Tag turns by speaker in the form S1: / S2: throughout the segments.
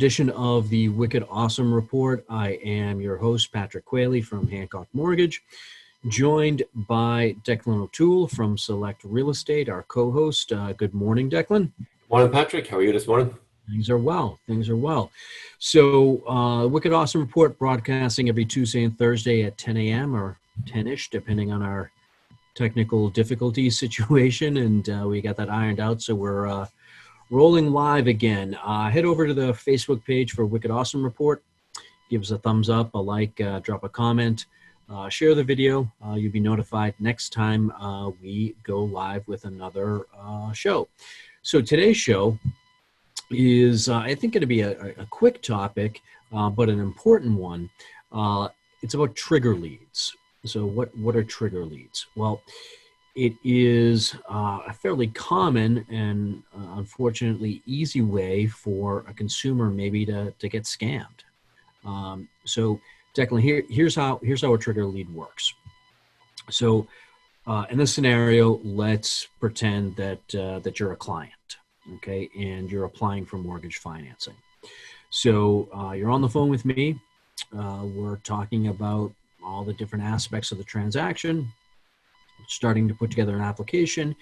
S1: edition of the Wicked Awesome Report. I am your host, Patrick Quayle from Hancock Mortgage, joined by Declan O'Toole from Select Real Estate, our co-host. Good morning, Declan.
S2: Morning, Patrick. How are you this morning?
S1: Things are well. Things are well. So, Wicked Awesome Report broadcasting every Tuesday and Thursday at 10 a.m. or 10-ish, depending on our technical difficulty situation. And we got that ironed out, so we're rolling live again. Head over to the Facebook page for Wicked Awesome Report. Give us a thumbs up, a like, drop a comment, share the video. You'll be notified next time we go live with another show. So today's show is, I think, going to be a quick topic, but an important one. It's about trigger leads. So what are trigger leads? Well, it is a fairly common and unfortunately easy way for a consumer maybe to get scammed. So Declan, here's how a trigger lead works. So in this scenario, let's pretend that you're a client, okay, and you're applying for mortgage financing. So you're on the phone with me. We're talking about all the different aspects of the transaction, starting to put together an application,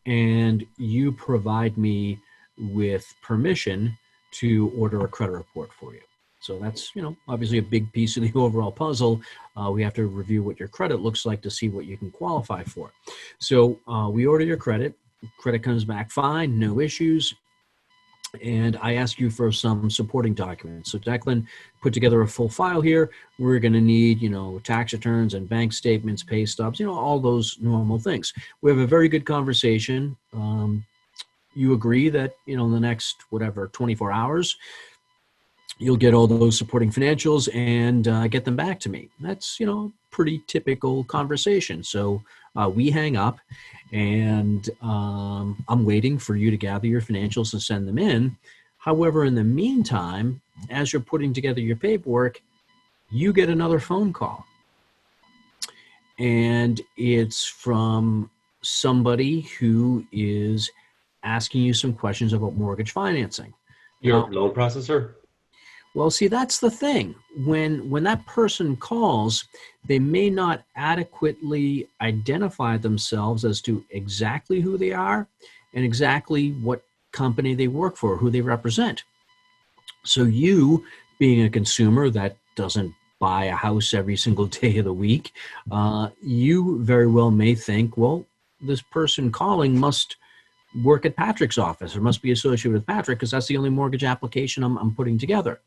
S1: and you provide me with permission to order a credit report for you. So that's, obviously a big piece of the overall puzzle. We have to review what your credit looks like to see what you can qualify for. So we order your credit. Credit comes back fine, no issues. And I ask you for some supporting documents. So Declan put together a full file here. We're going to need, tax returns and bank statements, pay stubs, all those normal things. We have a very good conversation. You agree that, in the next, 24 hours, you'll get all those supporting financials and get them back to me. That's, pretty typical conversation. So we hang up. And I'm waiting for you to gather your financials and send them in. However, in the meantime, as you're putting together your paperwork, you get another phone call. And it's from somebody who is asking you some questions about mortgage financing.
S2: Your loan processor?
S1: Well, see, that's the thing. When that person calls, they may not adequately identify themselves as to exactly who they are and exactly what company they work for, who they represent. So you, being a consumer that doesn't buy a house every single day of the week, you very well may think, well, this person calling must work at Patrick's office or must be associated with Patrick because that's the only mortgage application I'm putting together.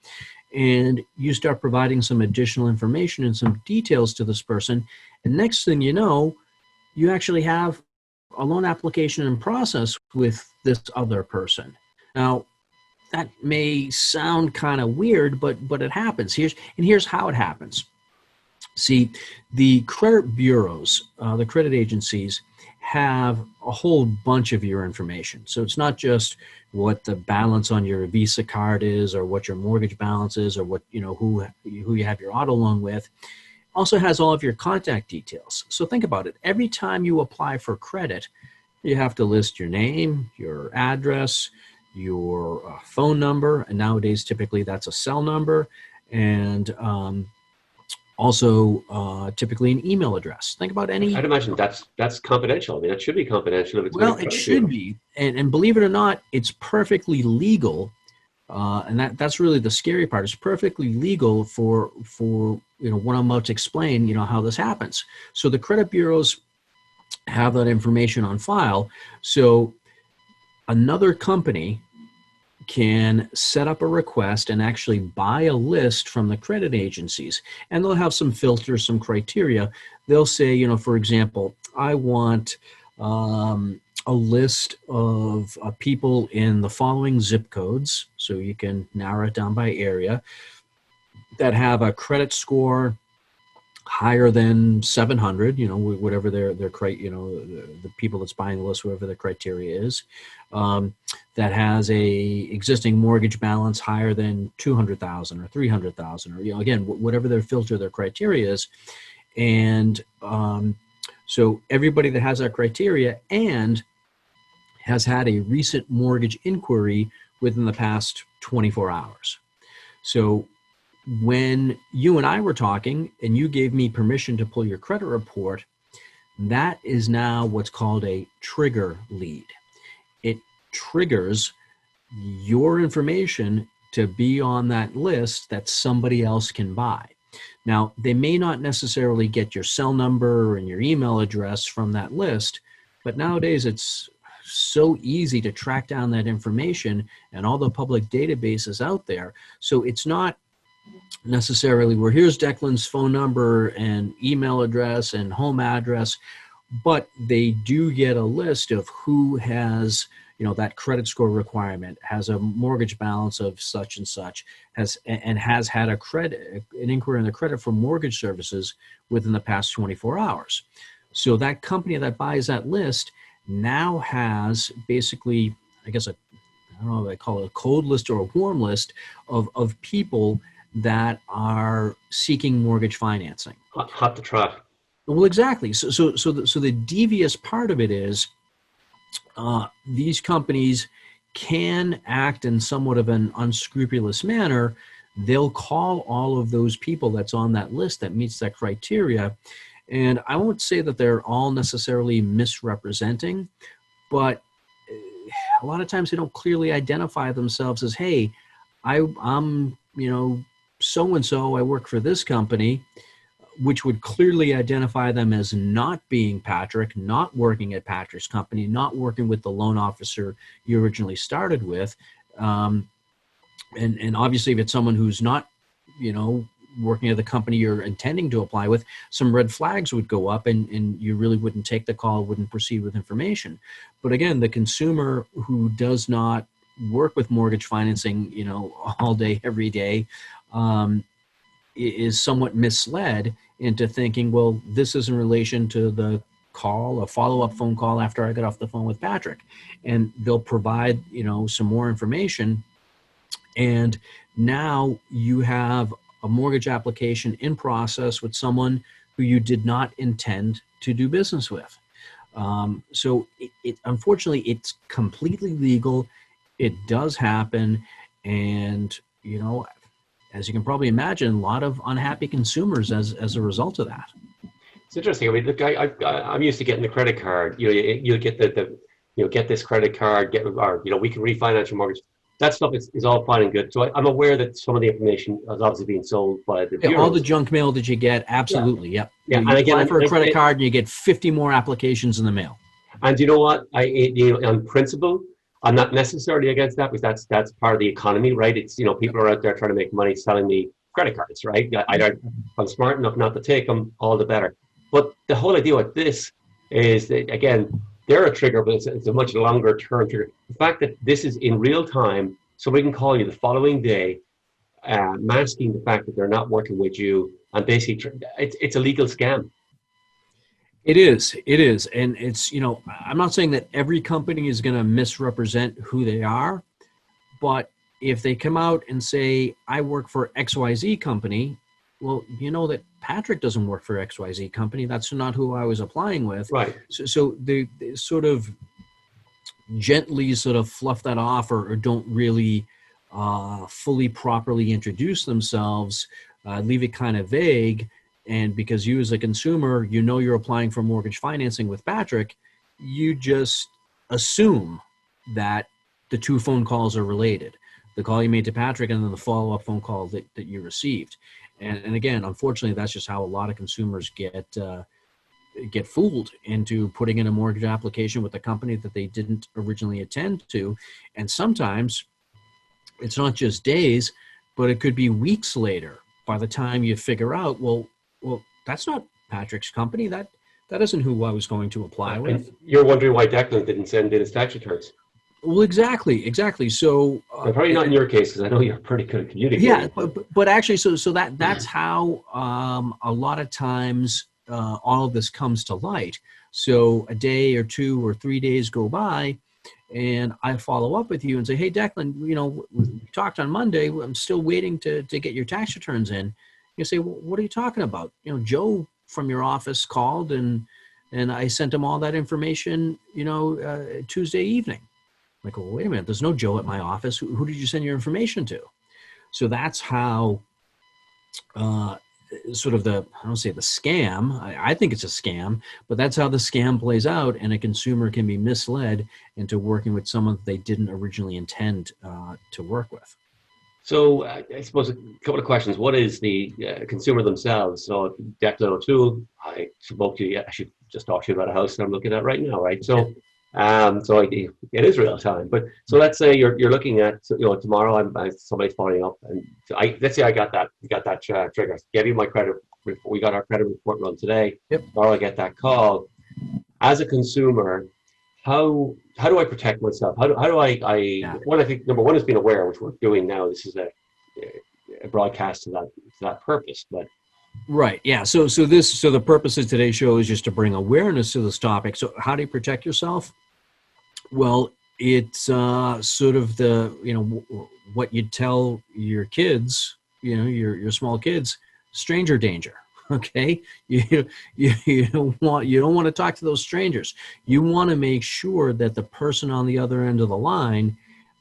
S1: And you start providing some additional information and some details to this person. And next thing you know, you actually have a loan application in process with this other person. Now, that may sound kind of weird, but it happens. Here's how it happens. See, the credit bureaus, the credit agencies, have a whole bunch of your information. So it's not just what the balance on your Visa card is or what your mortgage balance is or what, who you have your auto loan with. Also has all of your contact details. So think about it. Every time you apply for credit, you have to list your name, your address, your phone number, and nowadays typically that's a cell number, and also typically an email address. Think about any.
S2: I'd imagine that's confidential. I mean, it should be confidential if it's
S1: well, it should be, and believe it or not, it's perfectly legal, and that's really the scary part. It's perfectly legal for what I'm about to explain. How this happens. So the credit bureaus have that information on file. So another company can set up a request and actually buy a list from the credit agencies. And they'll have some filters, some criteria. They'll say, for example, I want a list of people in the following zip codes, so you can narrow it down by area, that have a credit score higher than 700, whatever their the people that's buying the list, whatever their criteria is, that has a existing mortgage balance higher than 200,000 or 300,000, or again, whatever their filter, their criteria is, and so everybody that has that criteria and has had a recent mortgage inquiry within the past 24 hours. So when you and I were talking and you gave me permission to pull your credit report, that is now what's called a trigger lead. It triggers your information to be on that list that somebody else can buy. Now, they may not necessarily get your cell number and your email address from that list, but nowadays it's so easy to track down that information and all the public databases out there. So it's not necessarily where here's Declan's phone number and email address and home address, but they do get a list of who has, that credit score requirement, has a mortgage balance of such and such, has had an inquiry on the credit for mortgage services within the past 24 hours. So that company that buys that list now has basically, I guess, I don't know if they call it a cold list or a warm list of people that are seeking mortgage financing.
S2: Hot to trot.
S1: Well, exactly. So the devious part of it is these companies can act in somewhat of an unscrupulous manner. They'll call all of those people that's on that list that meets that criteria. And I won't say that they're all necessarily misrepresenting, but a lot of times they don't clearly identify themselves as, hey, I'm so-and-so, I work for this company, which would clearly identify them as not being Patrick, not working at Patrick's company, not working with the loan officer you originally started with. And obviously if it's someone who's not, working at the company you're intending to apply with, some red flags would go up and you really wouldn't take the call, wouldn't proceed with information. But again, the consumer who does not work with mortgage financing, all day, every day, is somewhat misled into thinking, well, this is in relation to the call, a follow-up phone call after I got off the phone with Patrick. And they'll provide, some more information. And now you have a mortgage application in process with someone who you did not intend to do business with. So it unfortunately, it's completely legal. It does happen. And, as you can probably imagine, a lot of unhappy consumers as a result of that.
S2: It's interesting. I mean, look, I'm used to getting the credit card. You'll get get this credit card, we can refinance your mortgage. That stuff is all fine and good. So I'm aware that some of the information is obviously being sold by the bureaus.
S1: All the junk mail that you get, absolutely, yep.
S2: Yeah.
S1: You apply for a credit card and you get 50 more applications in the mail.
S2: And you know what? On principle, I'm not necessarily against that because that's part of the economy, right? It's people are out there trying to make money selling me credit cards, right? If I'm smart enough not to take them, all the better. But the whole idea with this is that, again, they're a trigger, but it's a much longer term trigger. The fact that this is in real time, somebody can call you the following day, masking the fact that they're not working with you, and basically it's a legal scam.
S1: It is. And it's, I'm not saying that every company is going to misrepresent who they are, but if they come out and say, I work for XYZ company, well, that Patrick doesn't work for XYZ company. That's not who I was applying with.
S2: Right.
S1: So they sort of gently sort of fluff that off or don't really fully properly introduce themselves, leave it kind of vague. And because you as a consumer, you're applying for mortgage financing with Patrick, you just assume that the two phone calls are related. The call you made to Patrick and then the follow-up phone call that you received. And again, unfortunately, that's just how a lot of consumers get fooled into putting in a mortgage application with a company that they didn't originally intend to. And sometimes it's not just days, but it could be weeks later by the time you figure out, well, that's not Patrick's company. That isn't who I was going to apply with.
S2: And you're wondering why Declan didn't send in his tax returns.
S1: Well, exactly. So
S2: probably not in your case, because I know you're pretty good at communicating.
S1: Yeah, but actually, so that's how a lot of times all of this comes to light. So a day or 2 or 3 days go by, and I follow up with you and say, hey, Declan, we talked on Monday. I'm still waiting to get your tax returns in. You say, well, what are you talking about? Joe from your office called and I sent him all that information, Tuesday evening. I'm like, well, wait a minute, there's no Joe at my office. Who did you send your information to? So that's how sort of I don't say the scam, I think it's a scam, but that's how the scam plays out, and a consumer can be misled into working with someone that they didn't originally intend to work with.
S2: So I suppose a couple of questions. What is the consumer themselves? So Declan O'Toole, I spoke to you, actually just talked to you about a house that I'm looking at right now, right? So, it is real time. But so let's say you're looking at, tomorrow somebody's phoning up, and let's say I got that trigger. Gave you my credit. We got our credit report run today.
S1: Yep.
S2: Tomorrow I get that call. As a consumer, how do I protect myself? How do
S1: Yeah.
S2: I think number one is being aware, which we're doing now. This is a broadcast to that purpose. But
S1: Right. Yeah. So the purpose of today's show is just to bring awareness to this topic. So how do you protect yourself? Well, it's sort of what you tell your kids, your small kids, stranger danger. Okay, you don't want to talk to those strangers. You want to make sure that the person on the other end of the line,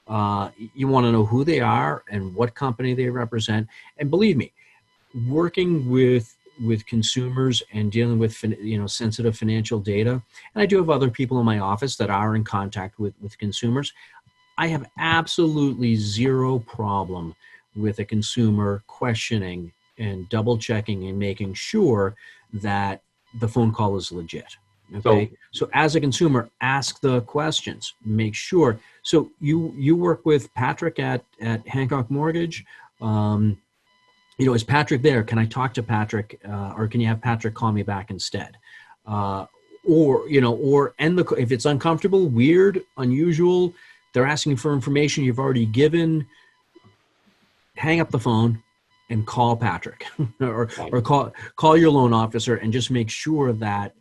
S1: you want to know who they are and what company they represent. And believe me, working with consumers and dealing with sensitive financial data, and I do have other people in my office that are in contact with consumers. I have absolutely zero problem with a consumer questioning and double checking and making sure that the phone call is legit. Okay. So as a consumer, ask the questions, make sure. So you work with Patrick at Hancock Mortgage. Is Patrick there? Can I talk to Patrick, or can you have Patrick call me back instead? If it's uncomfortable, weird, unusual, they're asking for information you've already given, hang up the phone and call Patrick or call your loan officer and just make sure that,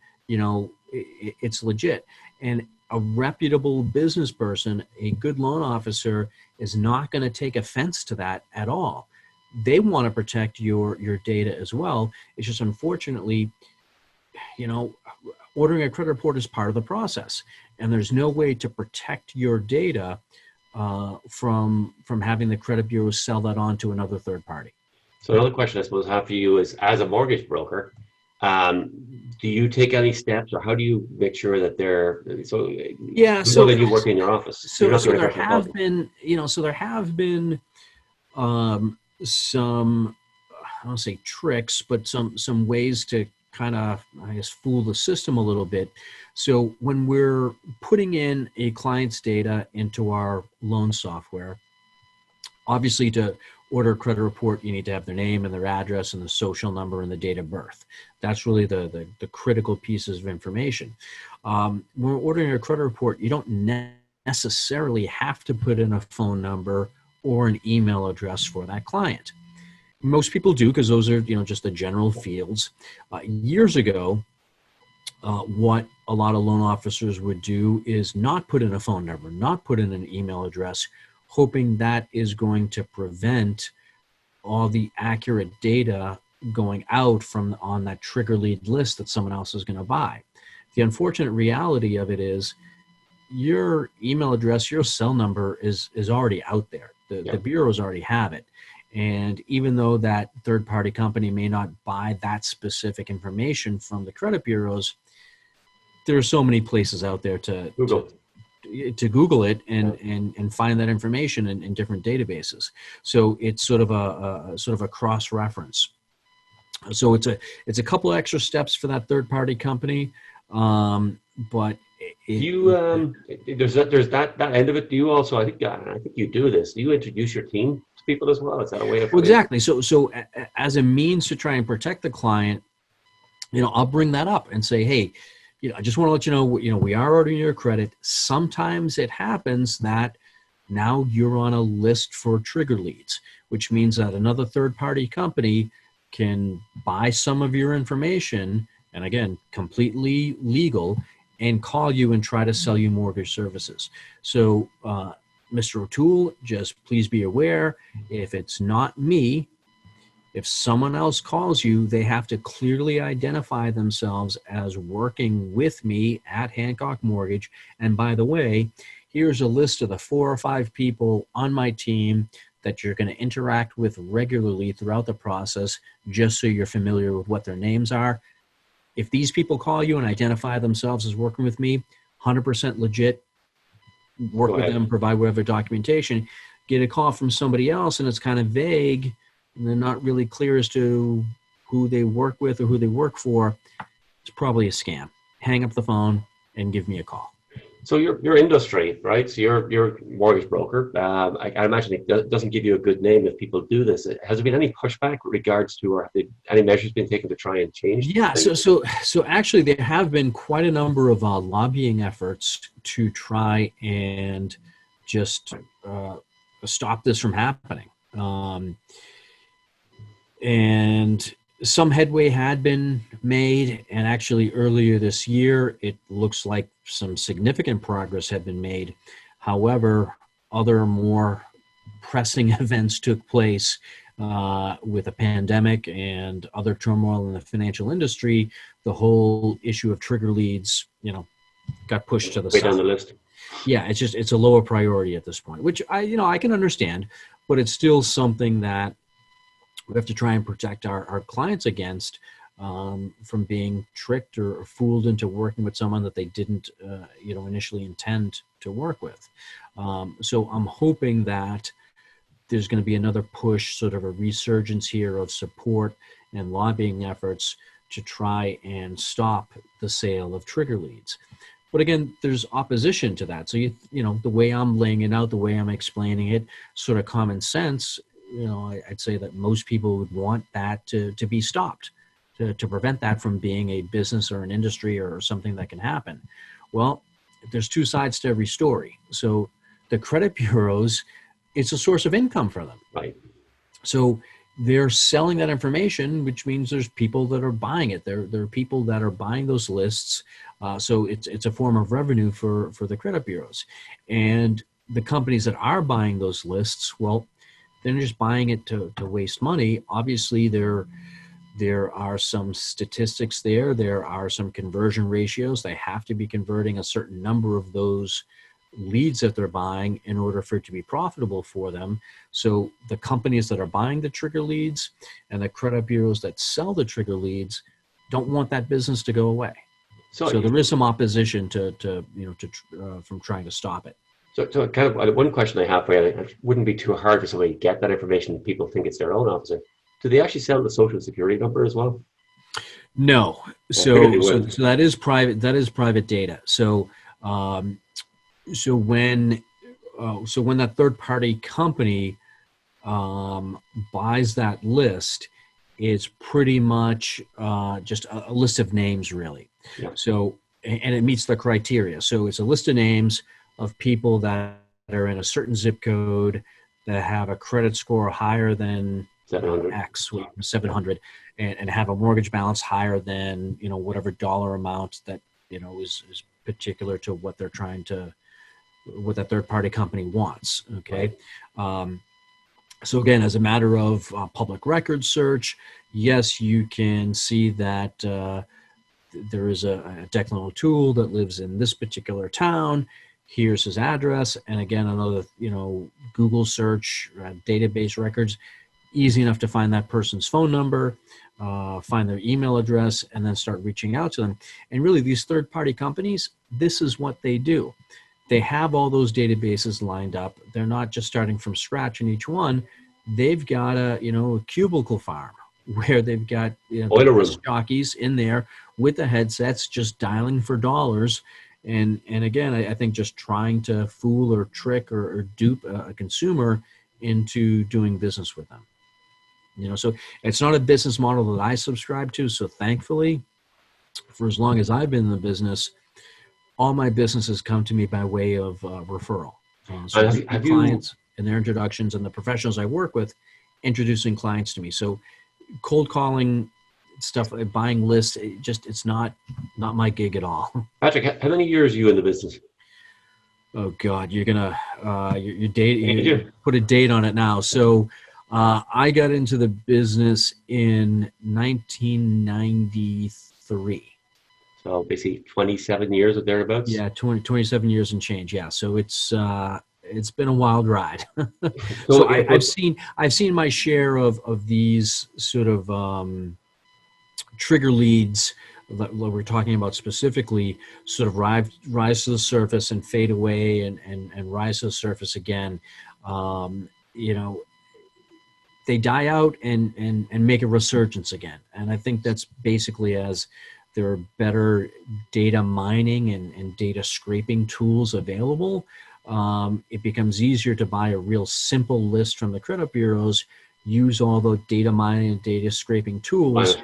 S1: it's legit. And a reputable business person, a good loan officer, is not going to take offense to that at all. They want to protect your data as well. It's just, unfortunately, ordering a credit report is part of the process, and there's no way to protect your data from having the credit bureau sell that on to another third party.
S2: So another question I suppose I have for you is, as a mortgage broker, do you take any steps, or how do you make sure that they're so that you work in your office?
S1: So there have been some, I don't say tricks, but some ways to kind of, I guess, fool the system a little bit. So when we're putting in a client's data into our loan software, obviously to order a credit report, you need to have their name and their address and the social number and the date of birth. That's really the critical pieces of information. When we're ordering a credit report, you don't necessarily have to put in a phone number or an email address for that client. Most people do, because those are just the general fields. Years ago, what a lot of loan officers would do is not put in a phone number, not put in an email address, hoping that is going to prevent all the accurate data going out on that trigger lead list that someone else is going to buy. The unfortunate reality of it is your email address, your cell number is already out there. The bureaus already have it. And even though that third-party company may not buy that specific information from the credit bureaus, there are so many places out there to Google it and find that information in different databases. So it's sort of a cross-reference. So it's a couple of extra steps for that third-party company, but there's that end of it. Do you also? I think you do this. Do you introduce your team to people as well? Is that a way of? Well, exactly. So as a means to try and protect the client, I'll bring that up and say, hey, I just want to let you know, we are ordering your credit. Sometimes it happens that now you're on a list for trigger leads, which means that another third-party company can buy some of your information, and again, completely legal, and call you and try to sell you mortgage services. So, Mr. O'Toole, just please be aware, if it's not me, if someone else calls you, they have to clearly identify themselves as working with me at Hancock Mortgage. And by the way, here's a list of the 4 or 5 people on my team that you're going to interact with regularly throughout the process, just so you're familiar with what their names are. If these people call you and identify themselves as working with me, 100% legit, work with them, provide whatever documentation. Get a call from somebody else and it's kind of vague and they're not really clear as to who they work with or who they work for, it's probably a scam. Hang up the phone and give me a call.
S2: So your industry, right? So you're a mortgage broker. I imagine it doesn't give you a good name if people do this. Has there been any pushback with regards to, or any measures been taken to try and change?
S1: Yeah, so actually there have been quite a number of lobbying efforts to try and just stop this from happening. And some headway had been made, and actually earlier this year, it looks like some significant progress had been made. However, other more pressing events took place with a pandemic and other turmoil in the financial industry. The whole issue of trigger leads, got pushed to the side.
S2: Down the list.
S1: Yeah, it's a lower priority at this point, which I can understand, but it's still something that we have to try and protect our clients against, from being tricked or fooled into working with someone that they didn't, initially intend to work with. So I'm hoping that there's going to be another push, sort of a resurgence here of support and lobbying efforts to try and stop the sale of trigger leads. But again, there's opposition to that. So, the way I'm laying it out, the way I'm explaining it, sort of common sense, I'd say that most people would want that to be stopped, to prevent that from being a business or an industry or something that can happen. Well, there's two sides to every story. So the credit bureaus, it's a source of income for them.
S2: Right.
S1: So they're selling that information, which means there's people that are buying it. There are people that are buying those lists. So it's a form of revenue for the credit bureaus. And the companies that are buying those lists, well, they're just buying it to waste money. Obviously, there are some statistics there. There are some conversion ratios. They have to be converting a certain number of those leads that they're buying in order for it to be profitable for them. So the companies that are buying the trigger leads and the credit bureaus that sell the trigger leads don't want that business to go away. So there is some opposition from trying to stop it.
S2: So kind of one question I have for you, it wouldn't be too hard for somebody to get that information. People think it's their own officer. Do they actually sell the social security number as well?
S1: No. So that is private. That is private data. So when that third party company buys that list, it's pretty much just a list of names, really.
S2: Yeah.
S1: So, and it meets the criteria. So it's a list of names of people that are in a certain zip code that have a credit score higher than
S2: 700.
S1: X, 700, and have a mortgage balance higher than, whatever dollar amount that, is particular to what they're trying to, what that third party company wants. Okay.
S2: Right.
S1: So again, as a matter of public record search, yes, you can see that there is a Declan O'Toole that lives in this particular town. Here's his address. And again, another, Google search, database records, easy enough to find that person's phone number, find their email address, and then start reaching out to them. And really, these third-party companies, this is what they do. They have all those databases lined up. They're not just starting from scratch in each one. They've got a cubicle farm where they've got
S2: oil room
S1: jockeys in there with the headsets just dialing for dollars. And again, I think just trying to fool or trick or dupe a consumer into doing business with them. So it's not a business model that I subscribe to. So thankfully, for as long as I've been in the business, all my businesses come to me by way of referral. So have clients and their introductions and the professionals I work with introducing clients to me. So cold calling stuff, buying lists, it's not my gig at all.
S2: Patrick, how many years are you in the business?
S1: Oh God, you're gonna your date. You put a date on it now. So I got into the business in 1993.
S2: So basically 27 years or thereabouts?
S1: Yeah, 27 years and change. Yeah. So it's it's been a wild ride.
S2: So,
S1: So
S2: yeah,
S1: I've seen my share of these sort of trigger leads that we're talking about specifically, sort of rise to the surface and fade away, and rise to the surface again. You know, they die out and make a resurgence again. And I think that's basically as there are better data mining and data scraping tools available. It becomes easier to buy a real simple list from the credit bureaus, use all the data mining and data scraping tools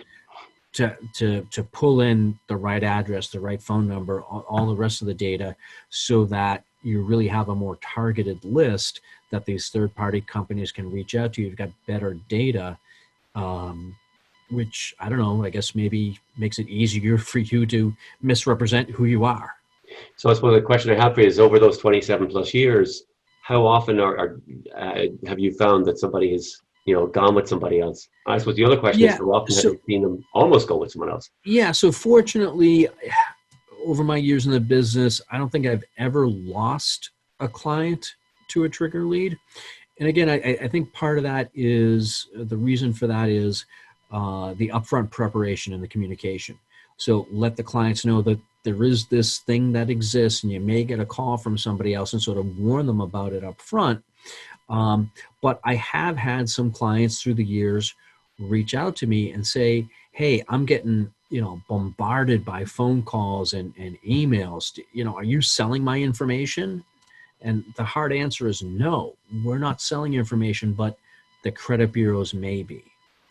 S1: to pull in the right address, the right phone number, all the rest of the data, so that you really have a more targeted list that these third-party companies can reach out to. You've got better data, which, I don't know, I guess maybe makes it easier for you to misrepresent who you are.
S2: So I suppose the question I have for you is, over those 27 plus years, how often have you found that somebody has, gone with somebody else? I suppose the other question is,
S1: Yeah.
S2: how often have
S1: So
S2: you seen them almost go with someone else?
S1: yeah. So fortunately, over my years in the business, I don't think I've ever lost a client to a trigger lead. And again, I think part of that is the reason for that is the upfront preparation and the communication. So let the clients know that there is this thing that exists, and you may get a call from somebody else, and sort of warn them about it up front. But I have had some clients through the years reach out to me and say, "Hey, I'm getting bombarded by phone calls and emails. Are you selling my information?" And the hard answer is no, we're not selling information, but the credit bureaus may be.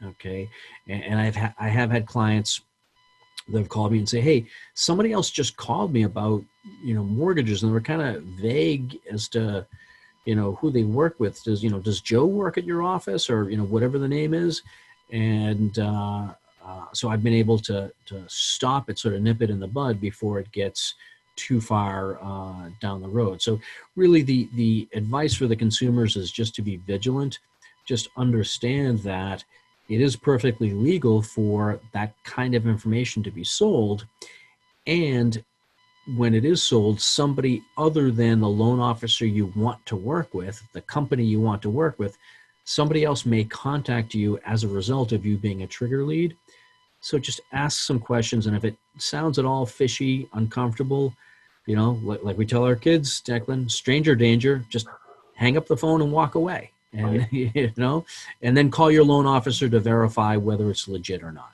S1: Okay. And I have had clients that have called me and say, "Hey, somebody else just called me about, mortgages, and they were kind of vague as to, who they work with. Does Joe work at your office, or, whatever the name is?" And so I've been able to stop it, sort of nip it in the bud before it gets too far down the road. So really the advice for the consumers is just to be vigilant, just understand that it is perfectly legal for that kind of information to be sold. And when it is sold, somebody other than the loan officer you want to work with, the company you want to work with, somebody else may contact you as a result of you being a trigger lead. So just ask some questions, and if it sounds at all fishy, uncomfortable, like we tell our kids, Declan, stranger danger, just hang up the phone and walk away. And,
S2: Right.
S1: And then call your loan officer to verify whether it's legit or not.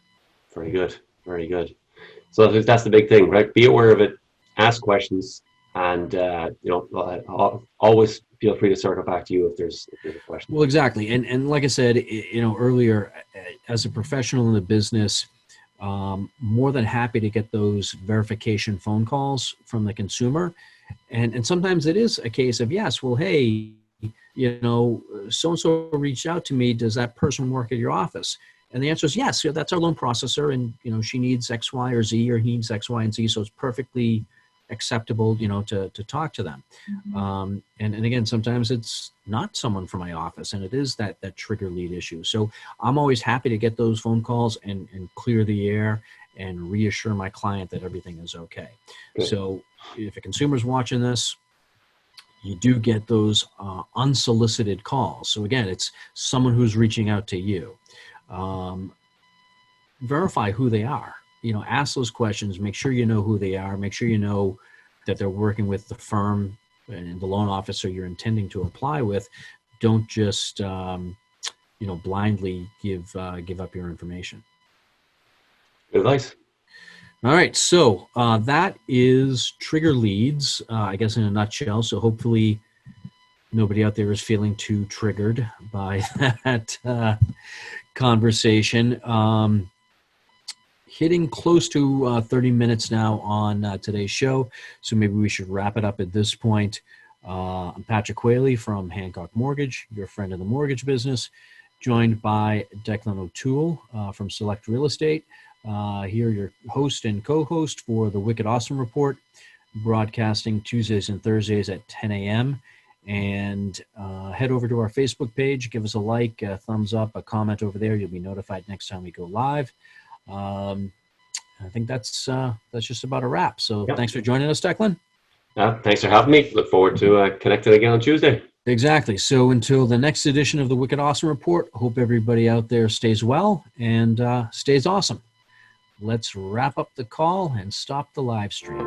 S2: Very good. Very good. So that's the big thing, right? Be aware of it, ask questions, and always feel free to circle back to you if there's a question.
S1: Well, exactly. And like I said, earlier, as a professional in the business, more than happy to get those verification phone calls from the consumer. And sometimes it is a case of, yes, well, hey, so-and-so reached out to me. Does that person work at your office? And the answer is yes. That's our loan processor, and she needs X, Y, or Z, or he needs X, Y, and Z. So it's perfectly acceptable, to talk to them. Mm-hmm. And again, sometimes it's not someone from my office, and it is that trigger lead issue. So I'm always happy to get those phone calls and clear the air and reassure my client that everything is okay. Good. So if a consumer's watching this, you do get those unsolicited calls. So again, it's someone who's reaching out to you. Verify who they are. Ask those questions. Make sure you know who they are. Make sure you know that they're working with the firm and the loan officer you're intending to apply with. Don't just blindly give up your information.
S2: Good advice.
S1: All right, so that is trigger leads, I guess, in a nutshell. So hopefully nobody out there is feeling too triggered by that conversation. Hitting close to 30 minutes now on today's show, so maybe we should wrap it up at this point. I'm Patrick Whaley from Hancock Mortgage, your friend in the mortgage business, joined by Declan O'Toole from Select Real Estate. Here, your host and co-host for the Wicked Awesome Report, broadcasting Tuesdays and Thursdays at 10 a.m. And head over to our Facebook page, give us a like, a thumbs up, a comment over there. You'll be notified next time we go live. I think that's just about a wrap. So Thanks for joining us, Declan.
S2: Thanks for having me. Look forward to connecting again on Tuesday.
S1: Exactly. So until the next edition of the Wicked Awesome Report, hope everybody out there stays well and stays awesome. Let's wrap up the call and stop the live stream.